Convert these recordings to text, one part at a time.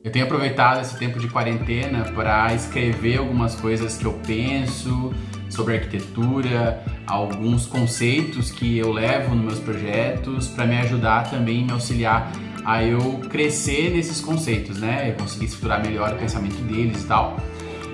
Eu tenho aproveitado esse tempo de quarentena para escrever algumas coisas que eu penso sobre arquitetura, alguns conceitos que eu levo nos meus projetos para me ajudar também, me auxiliar a eu crescer nesses conceitos, né? Eu conseguir estruturar melhor o pensamento deles e tal.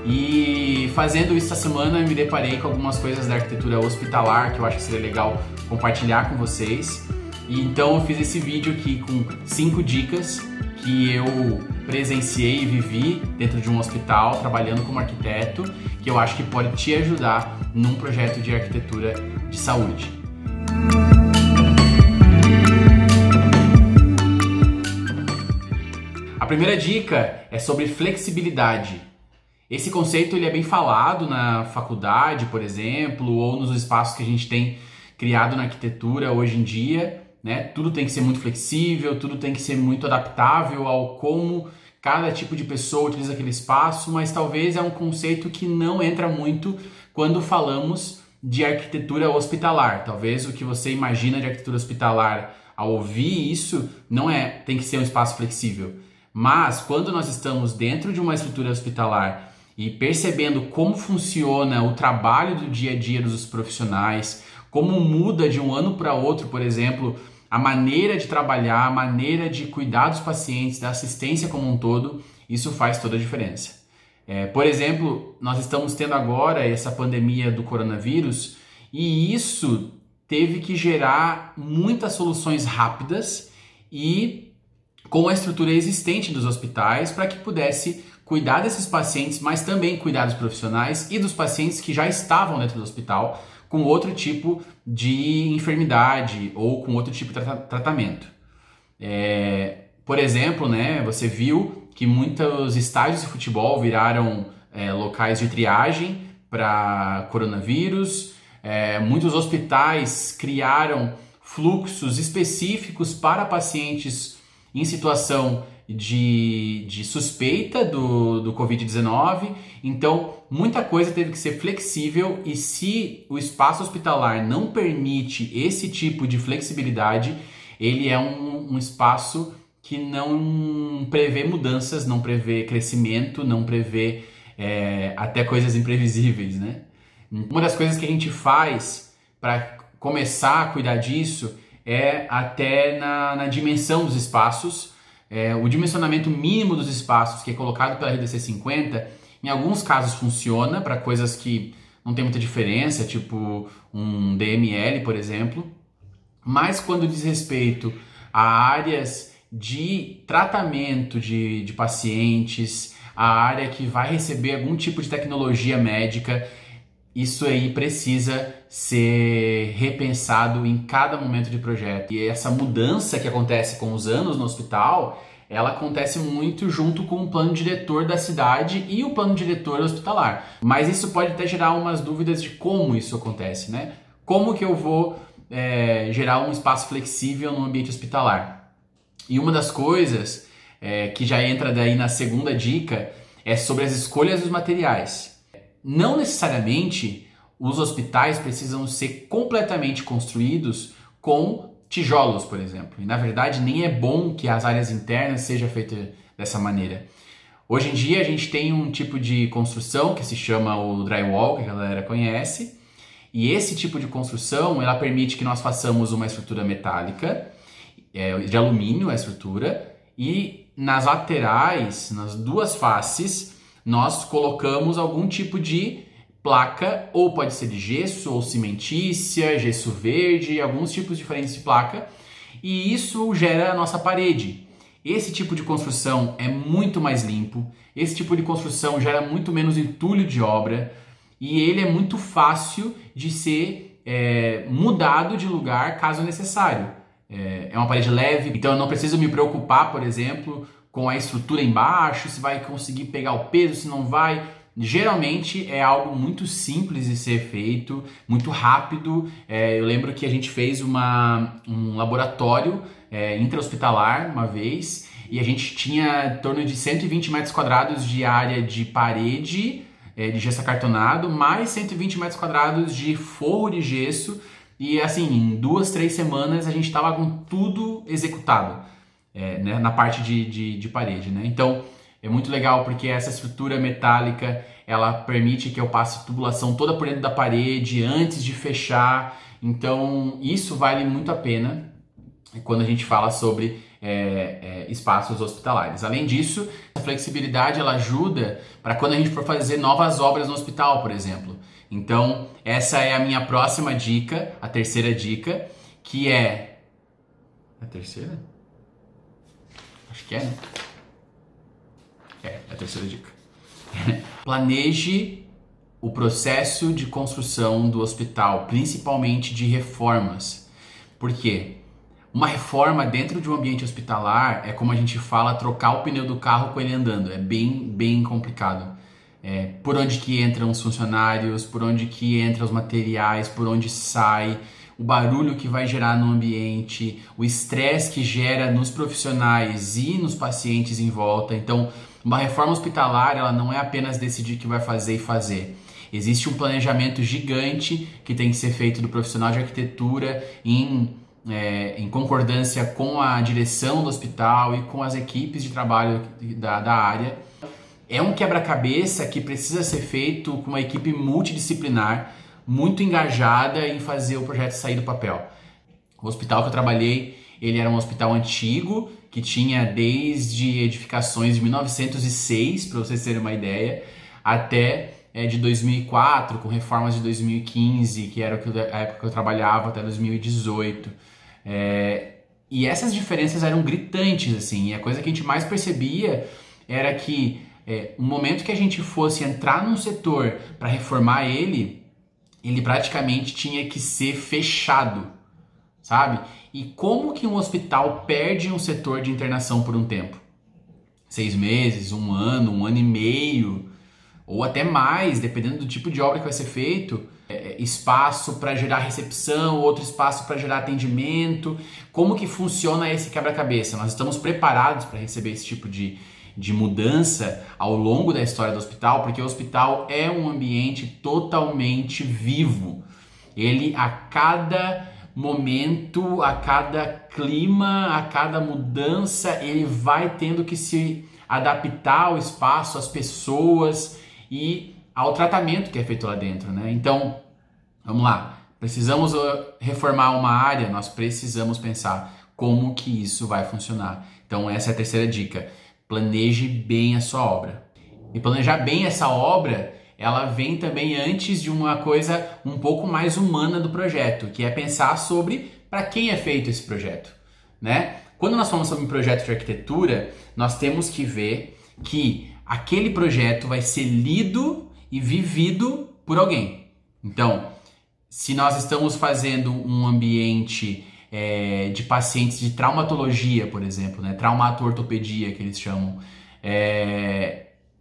E fazendo isso essa semana eu me deparei com algumas coisas da arquitetura hospitalar que eu acho que seria legal compartilhar com vocês. E então eu fiz esse vídeo aqui com 5 dicas que eu presenciei e vivi dentro de um hospital, trabalhando como arquiteto, que eu acho que pode te ajudar num projeto de arquitetura de saúde. A primeira dica é sobre flexibilidade. Esse conceito ele é bem falado na faculdade, por exemplo, ou nos espaços que a gente tem criado na arquitetura hoje em dia, né? Tudo tem que ser muito flexível, tudo tem que ser muito adaptável ao como cada tipo de pessoa utiliza aquele espaço, mas talvez é um conceito que não entra muito quando falamos de arquitetura hospitalar. Talvez o que você imagina de arquitetura hospitalar ao ouvir isso não tem que ser um espaço flexível. Mas quando nós estamos dentro de uma estrutura hospitalar e percebendo como funciona o trabalho do dia a dia dos profissionais, como muda de um ano para outro, por exemplo, a maneira de trabalhar, a maneira de cuidar dos pacientes, da assistência como um todo, isso faz toda a diferença. Por exemplo, nós estamos tendo agora essa pandemia do coronavírus e isso teve que gerar muitas soluções rápidas e com a estrutura existente dos hospitais para que pudesse cuidar desses pacientes, mas também cuidar dos profissionais e dos pacientes que já estavam dentro do hospital com outro tipo de enfermidade ou com outro tipo de tratamento. Por exemplo, né, você viu que muitos estádios de futebol viraram locais de triagem para coronavírus, muitos hospitais criaram fluxos específicos para pacientes em situação de suspeita do Covid-19, então muita coisa teve que ser flexível e se o espaço hospitalar não permite esse tipo de flexibilidade, ele é um espaço que não prevê mudanças, não prevê crescimento, não prevê até coisas imprevisíveis, né? Uma das coisas que a gente faz para começar a cuidar disso é até na dimensão dos espaços. O dimensionamento mínimo dos espaços que é colocado pela RDC 50, em alguns casos funciona para coisas que não tem muita diferença, tipo um DML, por exemplo, mas quando diz respeito a áreas de tratamento de pacientes, a área que vai receber algum tipo de tecnologia médica, isso aí precisa ser repensado em cada momento de projeto. E essa mudança que acontece com os anos no hospital, ela acontece muito junto com o plano diretor da cidade e o plano diretor hospitalar. Mas isso pode até gerar umas dúvidas de como isso acontece, né? Como que eu vou gerar um espaço flexível no ambiente hospitalar? E uma das coisas que já entra daí na segunda dica é sobre as escolhas dos materiais. Não necessariamente os hospitais precisam ser completamente construídos com tijolos, por exemplo. E na verdade nem é bom que as áreas internas sejam feitas dessa maneira. Hoje em dia a gente tem um tipo de construção que se chama o drywall, que a galera conhece. E esse tipo de construção, ela permite que nós façamos uma estrutura metálica, de alumínio a estrutura, e nas laterais, nas duas faces, nós colocamos algum tipo de placa, ou pode ser de gesso, ou cimentícia, gesso verde, alguns tipos diferentes de placa, e isso gera a nossa parede. Esse tipo de construção é muito mais limpo, esse tipo de construção gera muito menos entulho de obra, e ele é muito fácil de ser mudado de lugar caso necessário. É uma parede leve, então eu não preciso me preocupar, por exemplo, com a estrutura embaixo, se vai conseguir pegar o peso, se não vai. Geralmente é algo muito simples de ser feito, muito rápido. Eu lembro que a gente fez um laboratório intra-hospitalar uma vez e a gente tinha em torno de 120 metros quadrados de área de parede de gesso acartonado, mais 120 metros quadrados de forro de gesso e assim, em 2, 3 semanas a gente estava com tudo executado. né, na parte de parede, né? Então, é muito legal porque essa estrutura metálica, ela permite que eu passe tubulação toda por dentro da parede antes de fechar. Então, isso vale muito a pena quando a gente fala sobre espaços hospitalares. Além disso, a flexibilidade ela ajuda para quando a gente for fazer novas obras no hospital, por exemplo. Então, essa é a minha próxima dica, a terceira dica, que é... A terceira? Acho que é, né? É a terceira dica. Planeje o processo de construção do hospital, principalmente de reformas. Por quê? Uma reforma dentro de um ambiente hospitalar é como a gente fala, trocar o pneu do carro com ele andando. É bem complicado. Por onde que entram os funcionários, por onde que entram os materiais, por onde sai, o barulho que vai gerar no ambiente, o estresse que gera nos profissionais e nos pacientes em volta. Então, uma reforma hospitalar, ela não é apenas decidir o que vai fazer e fazer. Existe um planejamento gigante que tem que ser feito do profissional de arquitetura em concordância com a direção do hospital e com as equipes de trabalho da área. É um quebra-cabeça que precisa ser feito com uma equipe multidisciplinar, muito engajada em fazer o projeto sair do papel. O hospital que eu trabalhei, ele era um hospital antigo, que tinha desde edificações de 1906, para vocês terem uma ideia, até de 2004, com reformas de 2015, que era a época que eu trabalhava, até 2018. E essas diferenças eram gritantes, assim, e a coisa que a gente mais percebia era que no momento que a gente fosse entrar num setor para reformar ele praticamente tinha que ser fechado, sabe? E como que um hospital perde um setor de internação por um tempo? 6 meses, 1 ano, 1 ano e meio, ou até mais, dependendo do tipo de obra que vai ser feito. Espaço para gerar recepção, outro espaço para gerar atendimento. Como que funciona esse quebra-cabeça? Nós estamos preparados para receber esse tipo de mudança ao longo da história do hospital, porque o hospital é um ambiente totalmente vivo. Ele, a cada momento, a cada clima, a cada mudança, ele vai tendo que se adaptar ao espaço, às pessoas e ao tratamento que é feito lá dentro, né? Então, vamos lá. Precisamos reformar uma área, nós precisamos pensar como que isso vai funcionar. Então, essa é a terceira dica. Planeje bem a sua obra. E planejar bem essa obra, ela vem também antes de uma coisa um pouco mais humana do projeto, que é pensar sobre para quem é feito esse projeto, né? Quando nós falamos sobre um projeto de arquitetura, nós temos que ver que aquele projeto vai ser lido e vivido por alguém. Então, se nós estamos fazendo um ambiente de pacientes de traumatologia, por exemplo, né? Traumato-ortopedia, que eles chamam.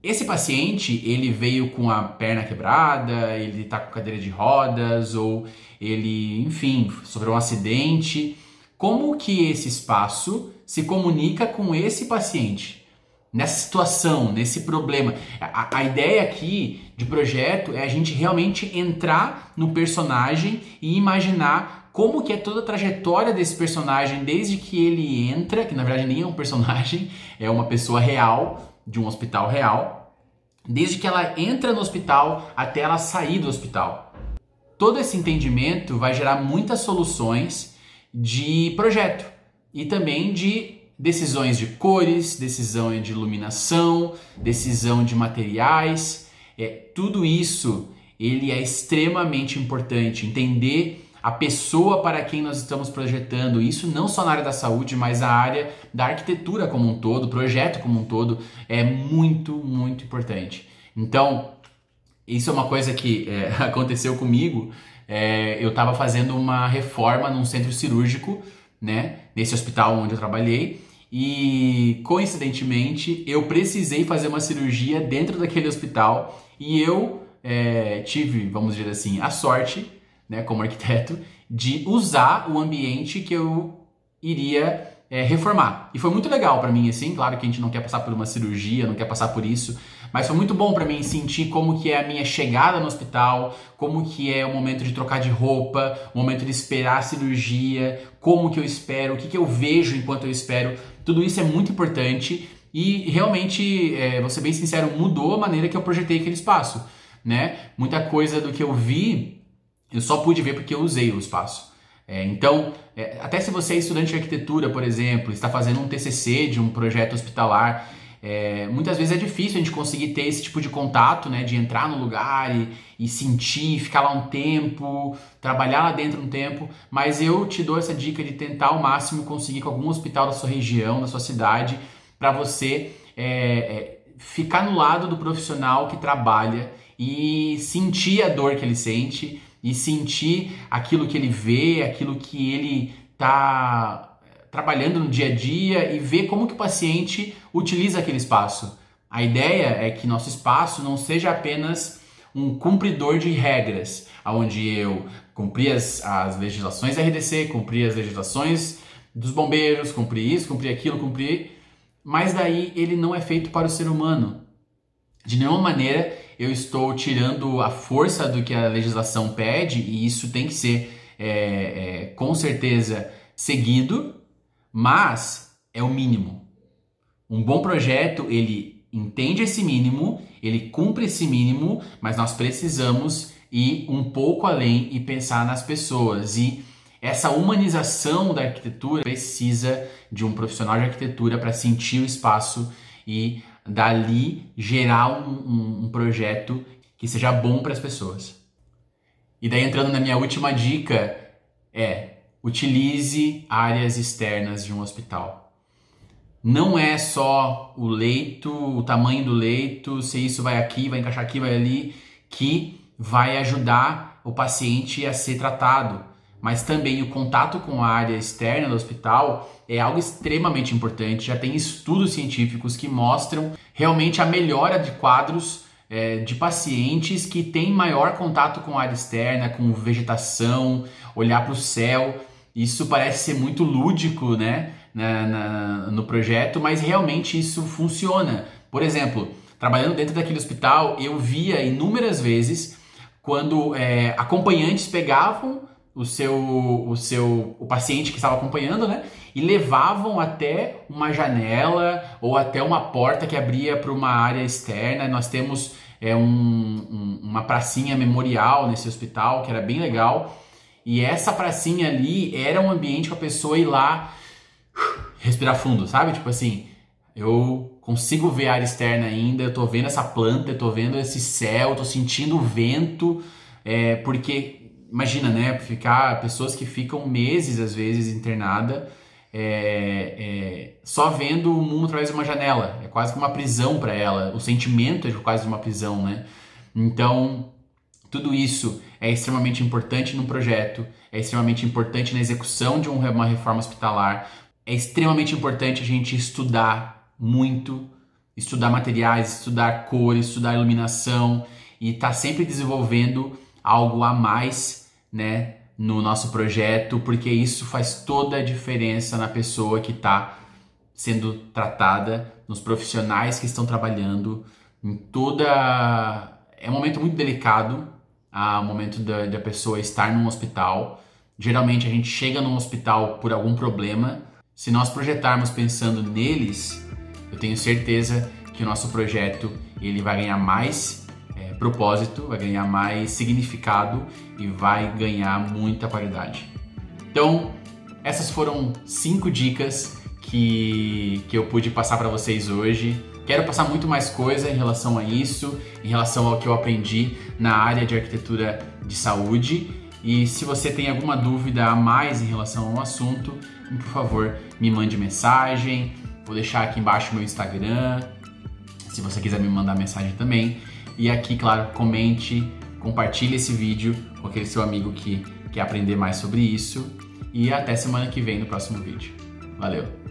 Esse paciente, ele veio com a perna quebrada, ele está com cadeira de rodas, ou ele, enfim, sofreu um acidente. Como que esse espaço se comunica com esse paciente? Nessa situação, nesse problema. A ideia aqui de projeto é a gente realmente entrar no personagem e imaginar como que é toda a trajetória desse personagem desde que ele entra, que na verdade nem é um personagem, é uma pessoa real, de um hospital real, desde que ela entra no hospital até ela sair do hospital. Todo esse entendimento vai gerar muitas soluções de projeto e também de decisões de cores, decisão de iluminação, decisão de materiais. Tudo isso ele é extremamente importante, entender a pessoa para quem nós estamos projetando, isso não só na área da saúde, mas a área da arquitetura como um todo, o projeto como um todo, é muito importante. Então, isso é uma coisa que aconteceu comigo. Eu estava fazendo uma reforma num centro cirúrgico, né, nesse hospital onde eu trabalhei, e coincidentemente eu precisei fazer uma cirurgia dentro daquele hospital e eu tive, vamos dizer assim, a sorte, né, como arquiteto, de usar o ambiente que eu iria reformar. E foi muito legal para mim, assim, claro que a gente não quer passar por uma cirurgia, não quer passar por isso, mas foi muito bom para mim sentir como que é a minha chegada no hospital, como que é o momento de trocar de roupa, o momento de esperar a cirurgia, como que eu espero, o que que eu vejo enquanto eu espero. Tudo isso é muito importante e realmente, vou ser bem sincero, mudou a maneira que eu projetei aquele espaço, né? Muita coisa do que eu vi, eu só pude ver porque eu usei o espaço. Então, até se você é estudante de arquitetura, por exemplo, está fazendo um TCC de um projeto hospitalar, muitas vezes é difícil a gente conseguir ter esse tipo de contato, né, de entrar no lugar e sentir, ficar lá um tempo, trabalhar lá dentro um tempo, mas eu te dou essa dica de tentar ao máximo conseguir com algum hospital da sua região, da sua cidade, para você ficar no lado do profissional que trabalha e sentir a dor que ele sente e sentir aquilo que ele vê, aquilo que ele está trabalhando no dia a dia e ver como que o paciente utiliza aquele espaço. A ideia é que nosso espaço não seja apenas um cumpridor de regras, onde eu cumpri as legislações da RDC, cumpri as legislações dos bombeiros, cumpri isso, cumpri aquilo, mas daí ele não é feito para o ser humano. De nenhuma maneira eu estou tirando a força do que a legislação pede, e isso tem que ser com certeza seguido, mas é o mínimo. Um bom projeto, ele entende esse mínimo, ele cumpre esse mínimo, mas nós precisamos ir um pouco além e pensar nas pessoas. E essa humanização da arquitetura precisa de um profissional de arquitetura para sentir o espaço e dali gerar um projeto que seja bom para as pessoas. E daí, entrando na minha última dica, utilize áreas externas de um hospital. Não é só o leito, o tamanho do leito, se isso vai aqui, vai encaixar aqui, vai ali, que vai ajudar o paciente a ser tratado. Mas também o contato com a área externa do hospital é algo extremamente importante. Já tem estudos científicos que mostram realmente a melhora de quadros de pacientes que têm maior contato com a área externa, com vegetação, olhar para o céu. Isso parece ser muito lúdico, né, no projeto, mas realmente isso funciona. Por exemplo, trabalhando dentro daquele hospital, eu via inúmeras vezes quando acompanhantes pegavam o paciente que estava acompanhando, né, e levavam até uma janela ou até uma porta que abria para uma área externa. Nós temos uma pracinha memorial nesse hospital, que era bem legal. E essa pracinha ali era um ambiente para a pessoa ir lá respirar fundo, sabe? Tipo assim, eu consigo ver a área externa ainda, eu tô vendo essa planta, eu tô vendo esse céu, eu tô sentindo o vento, porque imagina, né? Pessoas que ficam meses, às vezes, internada, só vendo o mundo através de uma janela. É quase que uma prisão para ela. O sentimento é quase uma prisão, né? Então, tudo isso é extremamente importante no projeto, é extremamente importante na execução de uma reforma hospitalar, é extremamente importante a gente estudar muito, estudar materiais, estudar cores, estudar iluminação e estar sempre desenvolvendo algo a mais, né, no nosso projeto, porque isso faz toda a diferença na pessoa que está sendo tratada, nos profissionais que estão trabalhando, é um momento muito delicado, o momento da pessoa estar num hospital. Geralmente a gente chega num hospital por algum problema. Se nós projetarmos pensando neles, eu tenho certeza que o nosso projeto ele vai ganhar mais propósito, vai ganhar mais significado e vai ganhar muita qualidade. Então, essas foram 5 dicas que eu pude passar para vocês hoje. Quero passar muito mais coisa em relação a isso, em relação ao que eu aprendi na área de arquitetura de saúde. E se você tem alguma dúvida a mais em relação ao assunto, por favor, me mande mensagem. Vou deixar aqui embaixo o meu Instagram, se você quiser me mandar mensagem também. E aqui, claro, comente, compartilhe esse vídeo com aquele seu amigo que quer aprender mais sobre isso. E até semana que vem no próximo vídeo. Valeu!